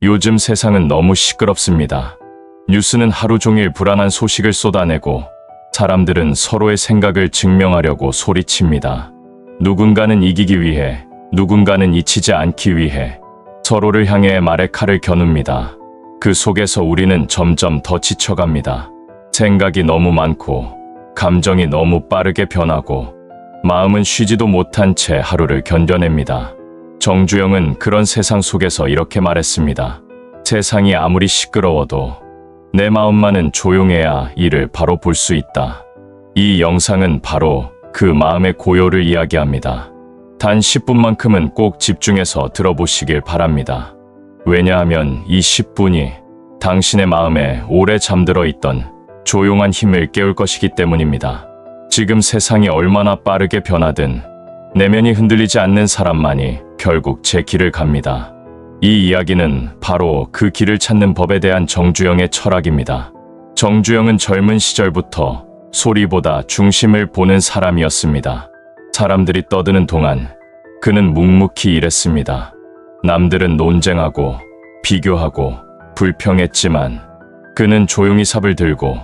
요즘 세상은 너무 시끄럽습니다. 뉴스는 하루 종일 불안한 소식을 쏟아내고 사람들은 서로의 생각을 증명하려고 소리칩니다. 누군가는 이기기 위해, 누군가는 잊히지 않기 위해 서로를 향해 말의 칼을 겨눕니다. 그 속에서 우리는 점점 더 지쳐갑니다. 생각이 너무 많고, 감정이 너무 빠르게 변하고, 마음은 쉬지도 못한 채 하루를 견뎌냅니다. 정주영은 그런 세상 속에서 이렇게 말했습니다. 세상이 아무리 시끄러워도 내 마음만은 조용해야 이를 바로 볼 수 있다. 이 영상은 바로 그 마음의 고요를 이야기합니다. 단 10분만큼은 꼭 집중해서 들어보시길 바랍니다. 왜냐하면 이 10분이 당신의 마음에 오래 잠들어 있던 조용한 힘을 깨울 것이기 때문입니다. 지금 세상이 얼마나 빠르게 변하든 내면이 흔들리지 않는 사람만이 결국 제 길을 갑니다. 이 이야기는 바로 그 길을 찾는 법에 대한 정주영의 철학입니다. 정주영은 젊은 시절부터 소리보다 중심을 보는 사람이었습니다. 사람들이 떠드는 동안 그는 묵묵히 일했습니다. 남들은 논쟁하고 비교하고 불평했지만 그는 조용히 삽을 들고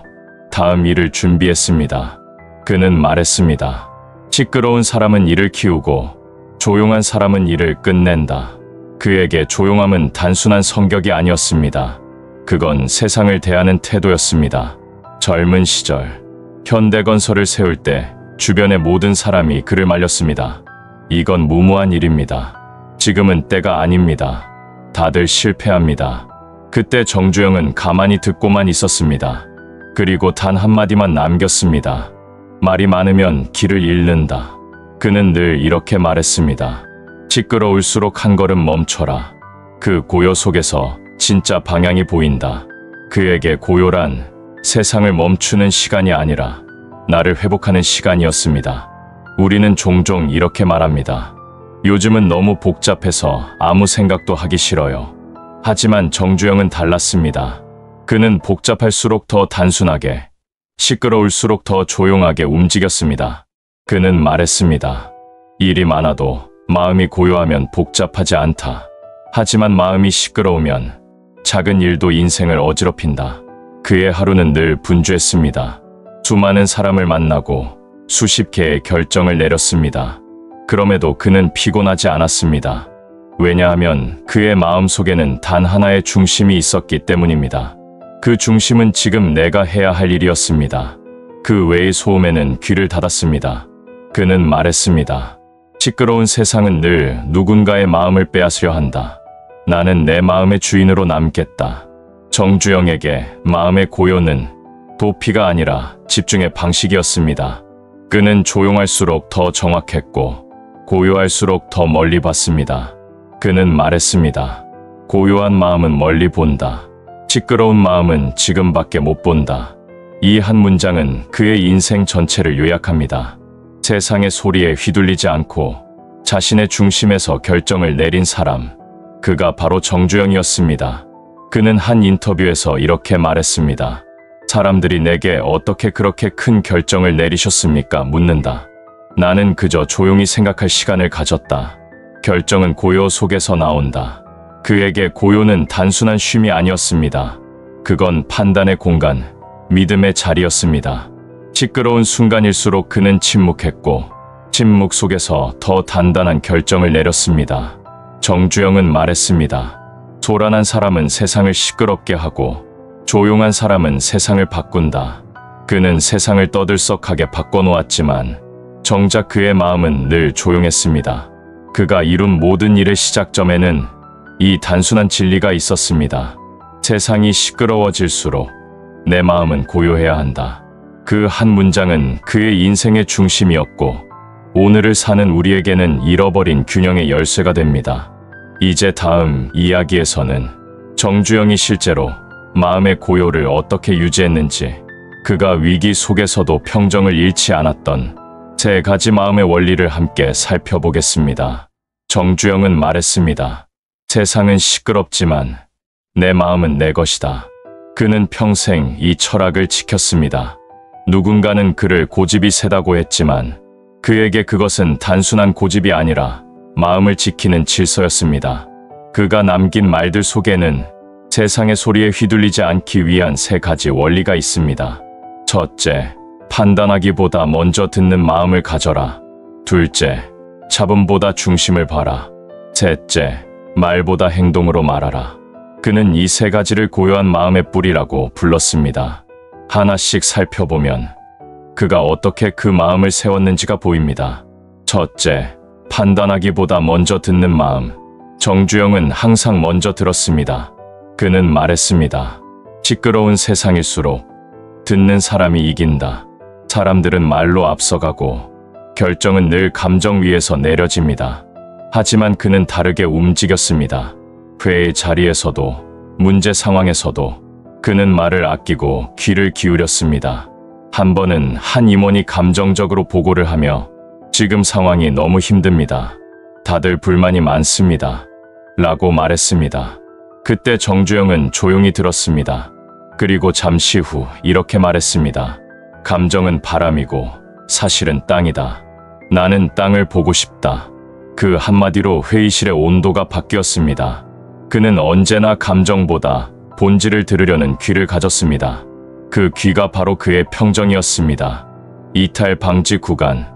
다음 일을 준비했습니다. 그는 말했습니다. 시끄러운 사람은 일을 키우고 조용한 사람은 일을 끝낸다. 그에게 조용함은 단순한 성격이 아니었습니다. 그건 세상을 대하는 태도였습니다. 젊은 시절 현대건설을 세울 때 주변의 모든 사람이 그를 말렸습니다. 이건 무모한 일입니다. 지금은 때가 아닙니다. 다들 실패합니다. 그때 정주영은 가만히 듣고만 있었습니다. 그리고 단 한마디만 남겼습니다. 말이 많으면 길을 잃는다. 그는 늘 이렇게 말했습니다. 시끄러울수록 한 걸음 멈춰라. 그 고요 속에서 진짜 방향이 보인다. 그에게 고요란 세상을 멈추는 시간이 아니라 나를 회복하는 시간이었습니다. 우리는 종종 이렇게 말합니다. 요즘은 너무 복잡해서 아무 생각도 하기 싫어요. 하지만 정주영은 달랐습니다. 그는 복잡할수록 더 단순하게, 시끄러울수록 더 조용하게 움직였습니다. 그는 말했습니다. 일이 많아도 마음이 고요하면 복잡하지 않다. 하지만 마음이 시끄러우면 작은 일도 인생을 어지럽힌다. 그의 하루는 늘 분주했습니다. 수많은 사람을 만나고 수십 개의 결정을 내렸습니다. 그럼에도 그는 피곤하지 않았습니다. 왜냐하면 그의 마음속에는 단 하나의 중심이 있었기 때문입니다. 그 중심은 지금 내가 해야 할 일이었습니다. 그 외의 소음에는 귀를 닫았습니다. 그는 말했습니다. 시끄러운 세상은 늘 누군가의 마음을 빼앗으려 한다. 나는 내 마음의 주인으로 남겠다. 정주영에게 마음의 고요는 도피가 아니라 집중의 방식이었습니다. 그는 조용할수록 더 정확했고 고요할수록 더 멀리 봤습니다. 그는 말했습니다. 고요한 마음은 멀리 본다. 시끄러운 마음은 지금밖에 못 본다. 이 한 문장은 그의 인생 전체를 요약합니다. 세상의 소리에 휘둘리지 않고 자신의 중심에서 결정을 내린 사람, 그가 바로 정주영이었습니다. 그는 한 인터뷰에서 이렇게 말했습니다. 사람들이 내게 어떻게 그렇게 큰 결정을 내리셨습니까? 묻는다. 나는 그저 조용히 생각할 시간을 가졌다. 결정은 고요 속에서 나온다. 그에게 고요는 단순한 쉼이 아니었습니다. 그건 판단의 공간, 믿음의 자리였습니다. 시끄러운 순간일수록 그는 침묵했고 침묵 속에서 더 단단한 결정을 내렸습니다. 정주영은 말했습니다. 소란한 사람은 세상을 시끄럽게 하고 조용한 사람은 세상을 바꾼다. 그는 세상을 떠들썩하게 바꿔놓았지만 정작 그의 마음은 늘 조용했습니다. 그가 이룬 모든 일의 시작점에는 이 단순한 진리가 있었습니다. 세상이 시끄러워질수록 내 마음은 고요해야 한다. 그 한 문장은 그의 인생의 중심이었고 오늘을 사는 우리에게는 잃어버린 균형의 열쇠가 됩니다. 이제 다음 이야기에서는 정주영이 실제로 마음의 고요를 어떻게 유지했는지, 그가 위기 속에서도 평정을 잃지 않았던 3가지 마음의 원리를 함께 살펴보겠습니다. 정주영은 말했습니다. 세상은 시끄럽지만 내 마음은 내 것이다. 그는 평생 이 철학을 지켰습니다. 누군가는 그를 고집이 세다고 했지만 그에게 그것은 단순한 고집이 아니라 마음을 지키는 질서였습니다. 그가 남긴 말들 속에는 세상의 소리에 휘둘리지 않기 위한 3가지 원리가 있습니다. 첫째, 판단하기보다 먼저 듣는 마음을 가져라. 둘째, 잡음보다 중심을 봐라. 셋째, 말보다 행동으로 말하라. 그는 이 3가지를 고요한 마음의 뿌리라고 불렀습니다. 하나씩 살펴보면 그가 어떻게 그 마음을 세웠는지가 보입니다. 첫째, 판단하기보다 먼저 듣는 마음. 정주영은 항상 먼저 들었습니다. 그는 말했습니다. 시끄러운 세상일수록 듣는 사람이 이긴다. 사람들은 말로 앞서가고 결정은 늘 감정 위에서 내려집니다. 하지만 그는 다르게 움직였습니다. 회의 자리에서도 문제 상황에서도 그는 말을 아끼고 귀를 기울였습니다. 한 번은 한 임원이 감정적으로 보고를 하며 지금 상황이 너무 힘듭니다. 다들 불만이 많습니다. 라고 말했습니다. 그때 정주영은 조용히 들었습니다. 그리고 잠시 후 이렇게 말했습니다. 감정은 바람이고 사실은 땅이다. 나는 땅을 보고 싶다. 그 한마디로 회의실의 온도가 바뀌었습니다. 그는 언제나 감정보다 본질을 들으려는 귀를 가졌습니다. 그 귀가 바로 그의 평정이었습니다. 이탈 방지 구간.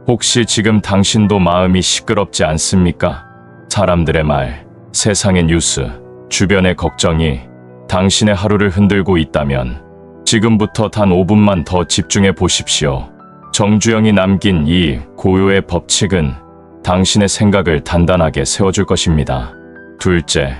혹시 지금 당신도 마음이 시끄럽지 않습니까? 사람들의 말, 세상의 뉴스, 주변의 걱정이 당신의 하루를 흔들고 있다면 지금부터 단 5분만 더 집중해 보십시오. 정주영이 남긴 이 고요의 법칙은 당신의 생각을 단단하게 세워줄 것입니다. 둘째,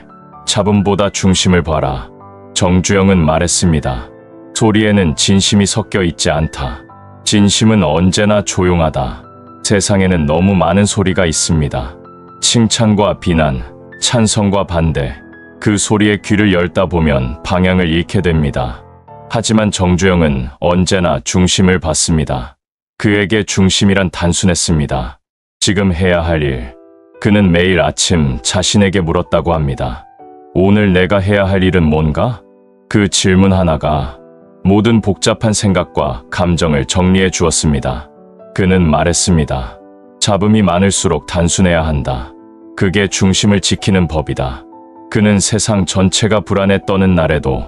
잡음보다 중심을 봐라. 정주영은 말했습니다. 소리에는 진심이 섞여 있지 않다. 진심은 언제나 조용하다. 세상에는 너무 많은 소리가 있습니다. 칭찬과 비난, 찬성과 반대. 그 소리에 귀를 열다 보면 방향을 잃게 됩니다. 하지만 정주영은 언제나 중심을 봤습니다. 그에게 중심이란 단순했습니다. 지금 해야 할 일. 그는 매일 아침 자신에게 물었다고 합니다. 오늘 내가 해야 할 일은 뭔가? 그 질문 하나가 모든 복잡한 생각과 감정을 정리해 주었습니다. 그는 말했습니다. 잡음이 많을수록 단순해야 한다. 그게 중심을 지키는 법이다. 그는 세상 전체가 불안에 떠는 날에도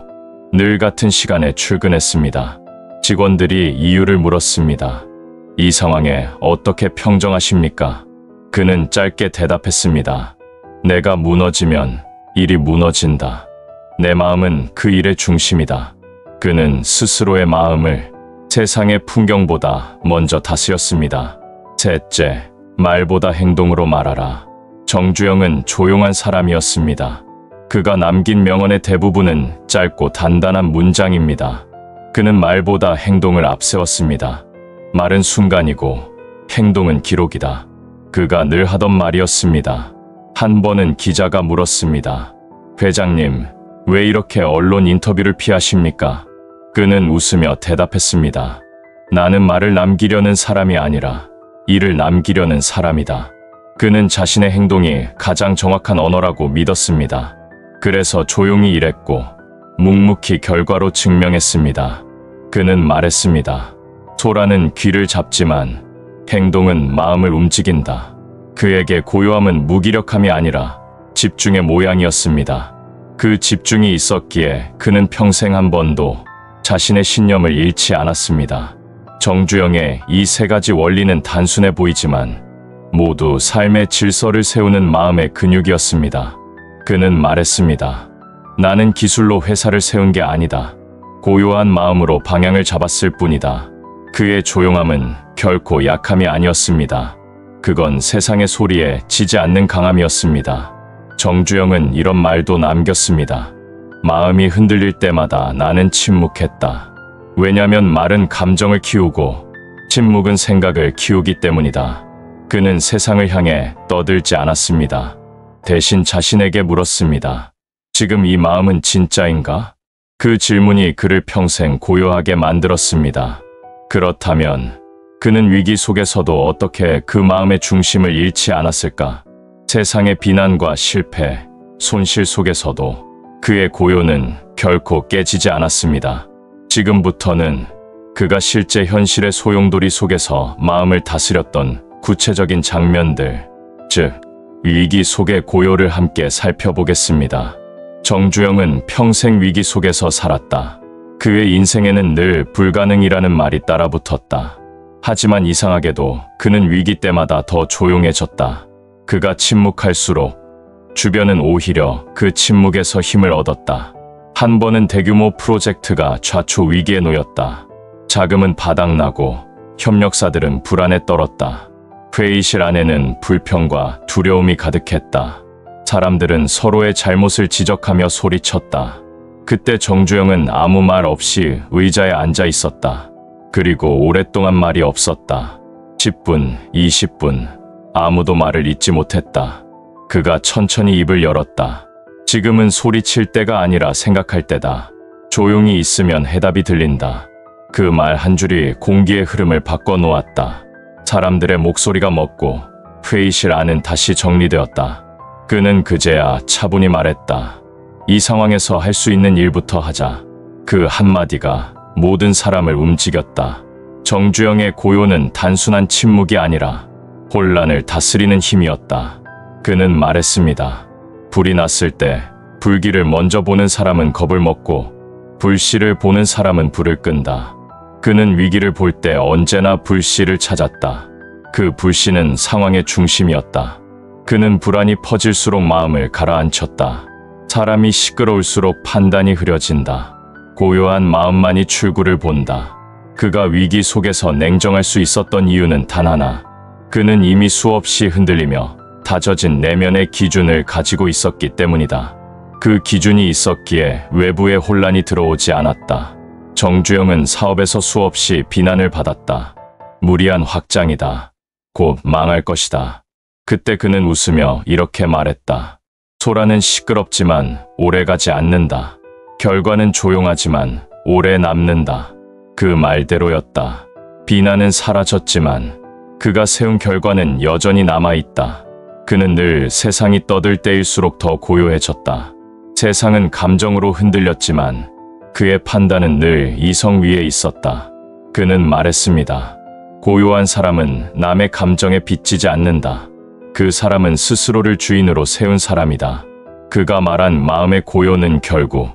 늘 같은 시간에 출근했습니다. 직원들이 이유를 물었습니다. 이 상황에 어떻게 평정하십니까? 그는 짧게 대답했습니다. 내가 무너지면 일이 무너진다. 내 마음은 그 일의 중심이다. 그는 스스로의 마음을 세상의 풍경보다 먼저 다스렸습니다. 셋째, 말보다 행동으로 말하라. 정주영은 조용한 사람이었습니다. 그가 남긴 명언의 대부분은 짧고 단단한 문장입니다. 그는 말보다 행동을 앞세웠습니다. 말은 순간이고 행동은 기록이다. 그가 늘 하던 말이었습니다. 한 번은 기자가 물었습니다. 회장님, 왜 이렇게 언론 인터뷰를 피하십니까? 그는 웃으며 대답했습니다. 나는 말을 남기려는 사람이 아니라 일을 남기려는 사람이다. 그는 자신의 행동이 가장 정확한 언어라고 믿었습니다. 그래서 조용히 일했고 묵묵히 결과로 증명했습니다. 그는 말했습니다. 소라는 귀를 잡지만 행동은 마음을 움직인다. 그에게 고요함은 무기력함이 아니라 집중의 모양이었습니다. 그 집중이 있었기에 그는 평생 한 번도 자신의 신념을 잃지 않았습니다. 정주영의 이 3가지 원리는 단순해 보이지만 모두 삶의 질서를 세우는 마음의 근육이었습니다. 그는 말했습니다. 나는 기술로 회사를 세운 게 아니다. 고요한 마음으로 방향을 잡았을 뿐이다. 그의 조용함은 결코 약함이 아니었습니다. 그건 세상의 소리에 지지 않는 강함이었습니다. 정주영은 이런 말도 남겼습니다. 마음이 흔들릴 때마다 나는 침묵했다. 왜냐면 말은 감정을 키우고 침묵은 생각을 키우기 때문이다. 그는 세상을 향해 떠들지 않았습니다. 대신 자신에게 물었습니다. 지금 이 마음은 진짜인가? 그 질문이 그를 평생 고요하게 만들었습니다. 그렇다면 그는 위기 속에서도 어떻게 그 마음의 중심을 잃지 않았을까? 세상의 비난과 실패, 손실 속에서도 그의 고요는 결코 깨지지 않았습니다. 지금부터는 그가 실제 현실의 소용돌이 속에서 마음을 다스렸던 구체적인 장면들, 즉 위기 속의 고요를 함께 살펴보겠습니다. 정주영은 평생 위기 속에서 살았다. 그의 인생에는 늘 불가능이라는 말이 따라붙었다. 하지만 이상하게도 그는 위기 때마다 더 조용해졌다. 그가 침묵할수록 주변은 오히려 그 침묵에서 힘을 얻었다. 한 번은 대규모 프로젝트가 좌초 위기에 놓였다. 자금은 바닥나고 협력사들은 불안에 떨었다. 회의실 안에는 불평과 두려움이 가득했다. 사람들은 서로의 잘못을 지적하며 소리쳤다. 그때 정주영은 아무 말 없이 의자에 앉아 있었다. 그리고 오랫동안 말이 없었다. 10분, 20분, 아무도 말을 잇지 못했다. 그가 천천히 입을 열었다. 지금은 소리칠 때가 아니라 생각할 때다. 조용히 있으면 해답이 들린다. 그 말 한 줄이 공기의 흐름을 바꿔놓았다. 사람들의 목소리가 멎고 회의실 안은 다시 정리되었다. 그는 그제야 차분히 말했다. 이 상황에서 할 수 있는 일부터 하자. 그 한마디가 모든 사람을 움직였다. 정주영의 고요는 단순한 침묵이 아니라 혼란을 다스리는 힘이었다. 그는 말했습니다. 불이 났을 때 불길을 먼저 보는 사람은 겁을 먹고 불씨를 보는 사람은 불을 끈다. 그는 위기를 볼 때 언제나 불씨를 찾았다. 그 불씨는 상황의 중심이었다. 그는 불안이 퍼질수록 마음을 가라앉혔다. 사람이 시끄러울수록 판단이 흐려진다. 고요한 마음만이 출구를 본다. 그가 위기 속에서 냉정할 수 있었던 이유는 단 하나. 그는 이미 수없이 흔들리며 다져진 내면의 기준을 가지고 있었기 때문이다. 그 기준이 있었기에 외부의 혼란이 들어오지 않았다. 정주영은 사업에서 수없이 비난을 받았다. 무리한 확장이다. 곧 망할 것이다. 그때 그는 웃으며 이렇게 말했다. 소라는 시끄럽지만 오래가지 않는다. 결과는 조용하지만 오래 남는다. 그 말대로였다. 비난은 사라졌지만 그가 세운 결과는 여전히 남아있다. 그는 늘 세상이 떠들 때일수록 더 고요해졌다. 세상은 감정으로 흔들렸지만 그의 판단은 늘 이성 위에 있었다. 그는 말했습니다. 고요한 사람은 남의 감정에 빚지지 않는다. 그 사람은 스스로를 주인으로 세운 사람이다. 그가 말한 마음의 고요는 결국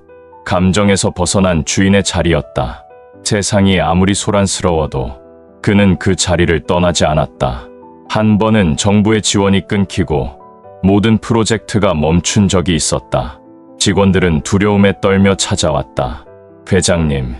감정에서 벗어난 주인의 자리였다. 세상이 아무리 소란스러워도 그는 그 자리를 떠나지 않았다. 한 번은 정부의 지원이 끊기고 모든 프로젝트가 멈춘 적이 있었다. 직원들은 두려움에 떨며 찾아왔다. 회장님,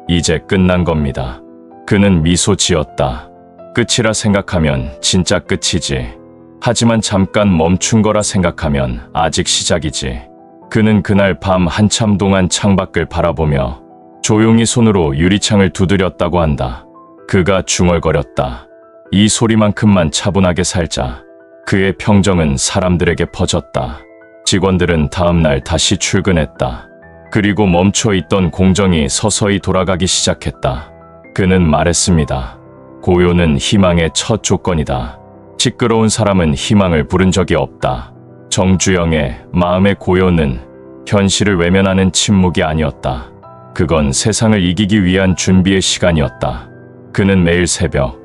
이제 끝난 겁니다. 그는 미소 지었다. 끝이라 생각하면 진짜 끝이지. 하지만 잠깐 멈춘 거라 생각하면 아직 시작이지. 그는 그날 밤 한참 동안 창밖을 바라보며 조용히 손으로 유리창을 두드렸다고 한다. 그가 중얼거렸다. 이 소리만큼만 차분하게 살자. 그의 평정은 사람들에게 퍼졌다. 직원들은 다음 날 다시 출근했다. 그리고 멈춰있던 공정이 서서히 돌아가기 시작했다. 그는 말했습니다. 고요는 희망의 첫 조건이다. 시끄러운 사람은 희망을 부른 적이 없다. 정주영의 마음의 고요는 현실을 외면하는 침묵이 아니었다. 그건 세상을 이기기 위한 준비의 시간이었다. 그는 매일 새벽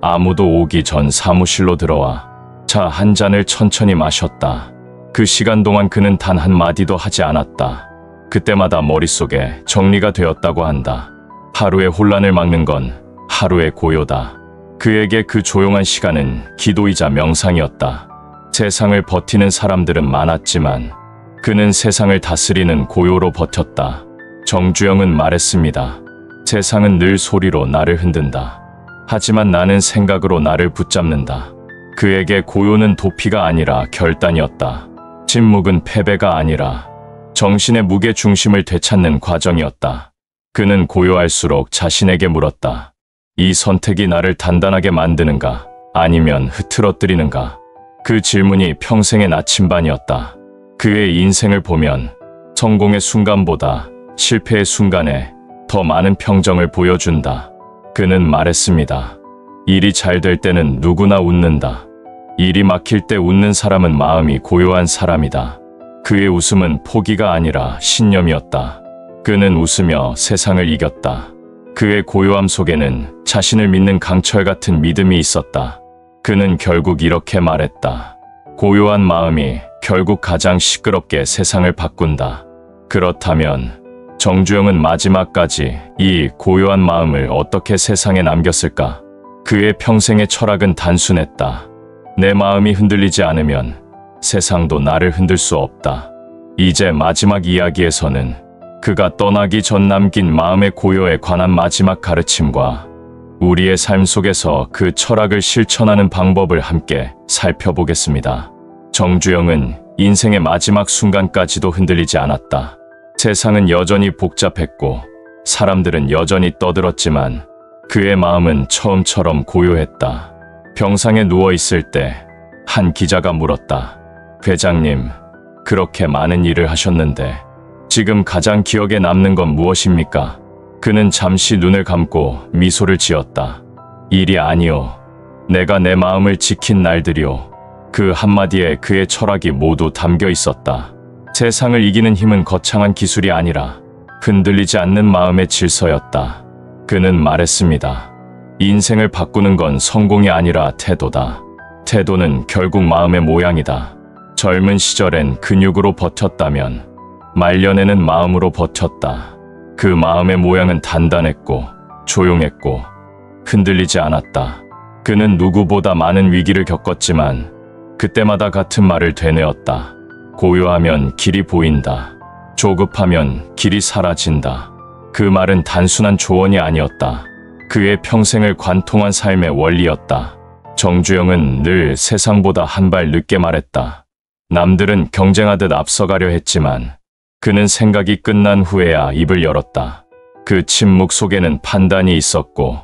아무도 오기 전 사무실로 들어와 차 한 잔을 천천히 마셨다. 그 시간 동안 그는 단 한마디도 하지 않았다. 그때마다 머릿속에 정리가 되었다고 한다. 하루의 혼란을 막는 건 하루의 고요다. 그에게 그 조용한 시간은 기도이자 명상이었다. 세상을 버티는 사람들은 많았지만 그는 세상을 다스리는 고요로 버텼다. 정주영은 말했습니다. 세상은 늘 소리로 나를 흔든다. 하지만 나는 생각으로 나를 붙잡는다. 그에게 고요는 도피가 아니라 결단이었다. 침묵은 패배가 아니라 정신의 무게 중심을 되찾는 과정이었다. 그는 고요할수록 자신에게 물었다. 이 선택이 나를 단단하게 만드는가? 아니면 흐트러뜨리는가? 그 질문이 평생의 나침반이었다. 그의 인생을 보면 성공의 순간보다 실패의 순간에 더 많은 평정을 보여준다. 그는 말했습니다. 일이 잘 될 때는 누구나 웃는다. 일이 막힐 때 웃는 사람은 마음이 고요한 사람이다. 그의 웃음은 포기가 아니라 신념이었다. 그는 웃으며 세상을 이겼다. 그의 고요함 속에는 자신을 믿는 강철 같은 믿음이 있었다. 그는 결국 이렇게 말했다. 고요한 마음이 결국 가장 시끄럽게 세상을 바꾼다. 그렇다면 정주영은 마지막까지 이 고요한 마음을 어떻게 세상에 남겼을까? 그의 평생의 철학은 단순했다. 내 마음이 흔들리지 않으면 세상도 나를 흔들 수 없다. 이제 마지막 이야기에서는 그가 떠나기 전 남긴 마음의 고요에 관한 마지막 가르침과 우리의 삶 속에서 그 철학을 실천하는 방법을 함께 살펴보겠습니다. 정주영은 인생의 마지막 순간까지도 흔들리지 않았다. 세상은 여전히 복잡했고 사람들은 여전히 떠들었지만 그의 마음은 처음처럼 고요했다. 병상에 누워있을 때 한 기자가 물었다. 회장님, 그렇게 많은 일을 하셨는데 지금 가장 기억에 남는 건 무엇입니까? 그는 잠시 눈을 감고 미소를 지었다. 일이 아니요. 내가 내 마음을 지킨 날들이요. 그 한마디에 그의 철학이 모두 담겨 있었다. 세상을 이기는 힘은 거창한 기술이 아니라 흔들리지 않는 마음의 질서였다. 그는 말했습니다. 인생을 바꾸는 건 성공이 아니라 태도다. 태도는 결국 마음의 모양이다. 젊은 시절엔 근육으로 버텼다면 말년에는 마음으로 버텼다. 그 마음의 모양은 단단했고 조용했고 흔들리지 않았다. 그는 누구보다 많은 위기를 겪었지만 그때마다 같은 말을 되뇌었다. 고요하면 길이 보인다. 조급하면 길이 사라진다. 그 말은 단순한 조언이 아니었다. 그의 평생을 관통한 삶의 원리였다. 정주영은 늘 세상보다 한 발 늦게 말했다. 남들은 경쟁하듯 앞서가려 했지만 그는 생각이 끝난 후에야 입을 열었다. 그 침묵 속에는 판단이 있었고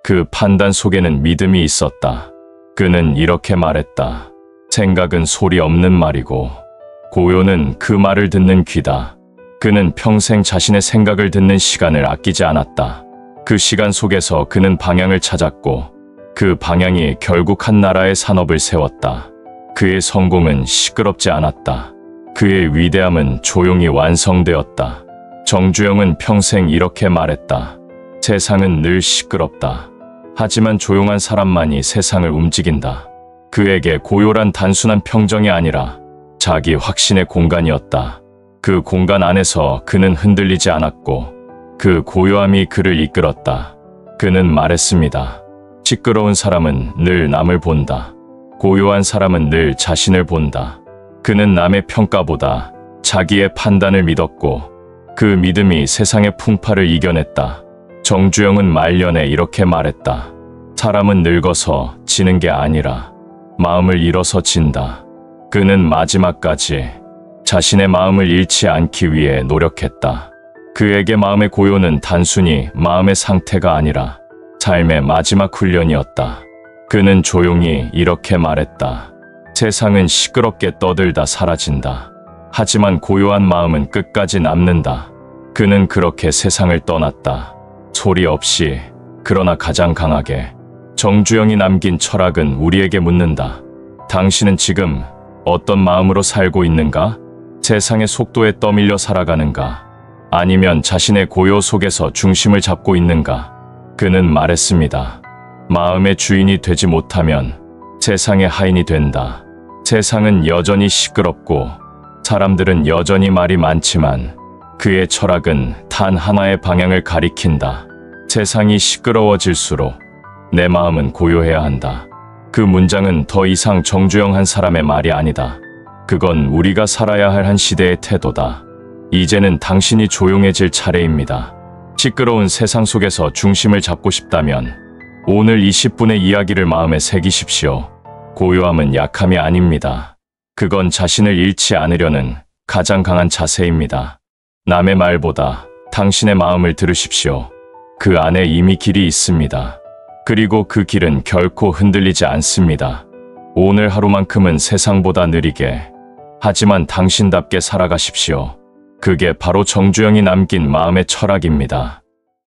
그 판단 속에는 믿음이 있었다. 그는 이렇게 말했다. 생각은 소리 없는 말이고 고요는 그 말을 듣는 귀다. 그는 평생 자신의 생각을 듣는 시간을 아끼지 않았다. 그 시간 속에서 그는 방향을 찾았고 그 방향이 결국 한 나라의 산업을 세웠다. 그의 성공은 시끄럽지 않았다. 그의 위대함은 조용히 완성되었다. 정주영은 평생 이렇게 말했다. 세상은 늘 시끄럽다. 하지만 조용한 사람만이 세상을 움직인다. 그에게 고요란 단순한 평정이 아니라 자기 확신의 공간이었다. 그 공간 안에서 그는 흔들리지 않았고 그 고요함이 그를 이끌었다. 그는 말했습니다. 시끄러운 사람은 늘 남을 본다. 고요한 사람은 늘 자신을 본다. 그는 남의 평가보다 자기의 판단을 믿었고 그 믿음이 세상의 풍파를 이겨냈다. 정주영은 말년에 이렇게 말했다. 사람은 늙어서 지는 게 아니라 마음을 잃어서 진다. 그는 마지막까지 자신의 마음을 잃지 않기 위해 노력했다. 그에게 마음의 고요는 단순히 마음의 상태가 아니라 삶의 마지막 훈련이었다. 그는 조용히 이렇게 말했다. 세상은 시끄럽게 떠들다 사라진다. 하지만 고요한 마음은 끝까지 남는다. 그는 그렇게 세상을 떠났다. 소리 없이, 그러나 가장 강하게. 정주영이 남긴 철학은 우리에게 묻는다. 당신은 지금 어떤 마음으로 살고 있는가? 세상의 속도에 떠밀려 살아가는가? 아니면 자신의 고요 속에서 중심을 잡고 있는가? 그는 말했습니다. 마음의 주인이 되지 못하면 세상의 하인이 된다. 세상은 여전히 시끄럽고 사람들은 여전히 말이 많지만 그의 철학은 단 하나의 방향을 가리킨다. 세상이 시끄러워질수록 내 마음은 고요해야 한다. 그 문장은 더 이상 정주영 한 사람의 말이 아니다. 그건 우리가 살아야 할 한 시대의 태도다. 이제는 당신이 조용해질 차례입니다. 시끄러운 세상 속에서 중심을 잡고 싶다면 오늘 20분의 이야기를 마음에 새기십시오. 고요함은 약함이 아닙니다. 그건 자신을 잃지 않으려는 가장 강한 자세입니다. 남의 말보다 당신의 마음을 들으십시오. 그 안에 이미 길이 있습니다. 그리고 그 길은 결코 흔들리지 않습니다. 오늘 하루만큼은 세상보다 느리게, 하지만 당신답게 살아가십시오. 그게 바로 정주영이 남긴 마음의 철학입니다.